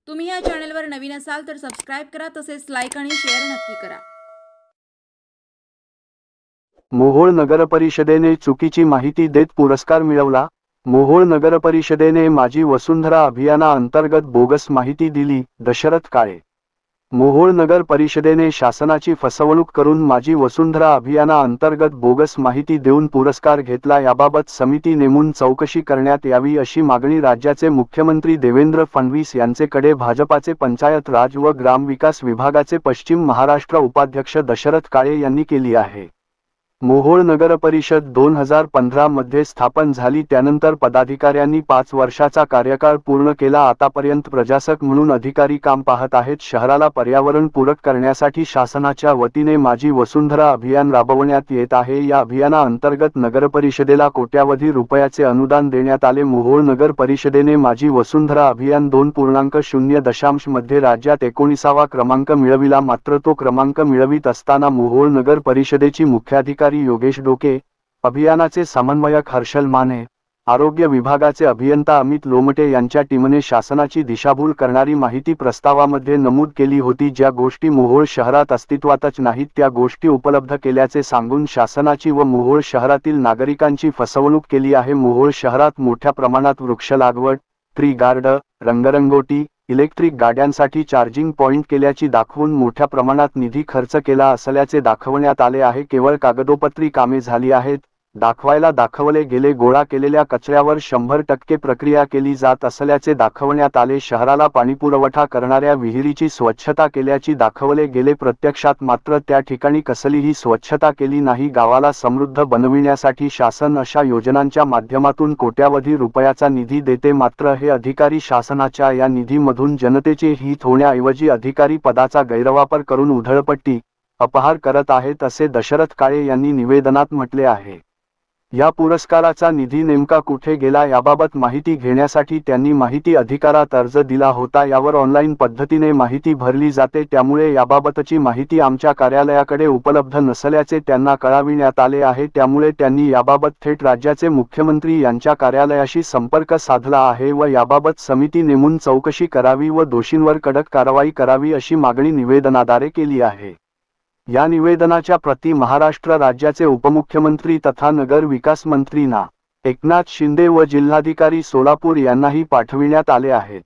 तुम्ही या चॅनलवर नवीन असाल तर सबस्क्राइब करा, तसेच लाईक आणि शेअर नक्की करा। मोहोळ नगरपरिषदेने चुकीची माहिती देत पुरस्कार मिळवला। मोहोळ नगरपरिषदेने माझी वसुंधरा अभियानाअंतर्गत बोगस माहिती दिली। दशरथ काळे। मोहोळ नगर परिषदेने शासनाची फसवणूक करून माझी वसुंधरा अभियानाअंतर्गत बोगस माहिती देऊन पुरस्कार घेतला। याबाबत समिती नेमून चौकशी करण्यात यावी अशी मागणी राज्याचे मुख्यमंत्री देवेंद्र फडणवीस यांचेकडे भाजपाचे पंचायत राज व ग्रामविकास विभागाचे पश्चिम महाराष्ट्र उपाध्यक्ष दशरथ काळे यांनी केली आहे। मोहोळ नगरपरिषद 2015 मध्ये स्थापन झाली, त्यानंतर पदाधिकाऱ्यांनी 5 वर्षाचा कार्यकाळ पूर्ण केला। आतापर्यंत प्रशासक म्हणून अधिकारी काम पाहत आहेत। शहराला पर्यावरण पूरक करण्यासाठी शासनाच्या वतीने माझी वसुंधरा अभियान राबवण्यात येत आहे। या अभियानाअंतर्गत नगरपरिषदेला कोट्यावधी रुपयाचे अनुदान देण्यात आले। मोहोळ नगर परिषदेने माझी वसुंधरा अभियान 2.0 मध्ये राज्यात 19वा क्रमांक मिळविला, मात्र तो क्रमांक मिळवित असताना मोहोळ नगर परिषदेची मुख्याधिकारी योगेश डोके, अभियानाचे समन्वयक हर्षल माने, आरोग्य विभागाचे अभियंता अमित लोमटे यांच्या टीमने शासनाची दिशाभूल करणारी माहिती प्रस्तावामध्ये नमूद केली होती। ज्या गोष्टी मोहोळ शहरात अस्तित्वातच नाहीत त्या गोष्टी उपलब्ध केल्याचे सांगून शासनाची व मोहोळ शहरातील नागरिकांची फसवणूक केली आहे। मोहोळ शहरात मोठ्या प्रमाणात वृक्ष लागवड, ट्री गार्डन, रंगरंगोटी, इलेक्ट्रिक गाड्यांसाठी चार्जिंग पॉइंट केल्याची दाखवून मोठ्या प्रमाणात निधी खर्च केला असल्याचे दाखवण्यात आले आहे। केवळ कागदोपत्री कामे झाली आहेत, दाखवायला दाखवले गेले। गोळा केलेल्या कचऱ्यावर 100% प्रक्रिया केली जात असल्याचे दाखवण्यात आले। शहराला पाणीपुरवठा करणाऱ्या विहिरीची स्वच्छता केल्याची दाखवले गेले, प्रत्यक्षात मात्र त्या ठिकाणी कसलीही स्वच्छता केली नाही। गावाला समृद्ध बनविण्यासाठी शासन अशा योजनांच्या माध्यमातून कोट्यावधी रुपयाचा निधी देते, मात्र हे अधिकारी शासनाच्या या निधीमधून जनतेचे हित होण्याऐवजी अधिकारी पदाचा गैरवापर करून उधळपट्टी, अपहार करत आहेत, असे दशरथ काळे यांनी निवेदनात म्हटले आहे। या पुरस्काराचा निधी नेमका कुठे गेला याबाबत माहिती घेण्यासाठी त्यांनी माहिती अधिकारात अर्ज दिला होता। यावर ऑनलाईन पद्धतीने माहिती भरली जाते, त्यामुळे याबाबतची माहिती आमच्या कार्यालयाकडे उपलब्ध नसल्याचे त्यांना कळविण्यात आले आहे। त्यामुळे त्यांनी याबाबत थेट राज्याचे मुख्यमंत्री यांच्या कार्यालयाशी संपर्क साधला आहे व याबाबत समिती नेमून चौकशी करावी व दोषींवर कडक कारवाई करावी अशी मागणी निवेदनाद्वारे केली आहे। या निवेदनाच्या प्रती महाराष्ट्र राज्याचे उपमुख्यमंत्री तथा नगर विकास मंत्री ना. एकनाथ शिंदे व जिल्हाधिकारी सोलापूर यांनाही पाठविण्यात आले आहेत।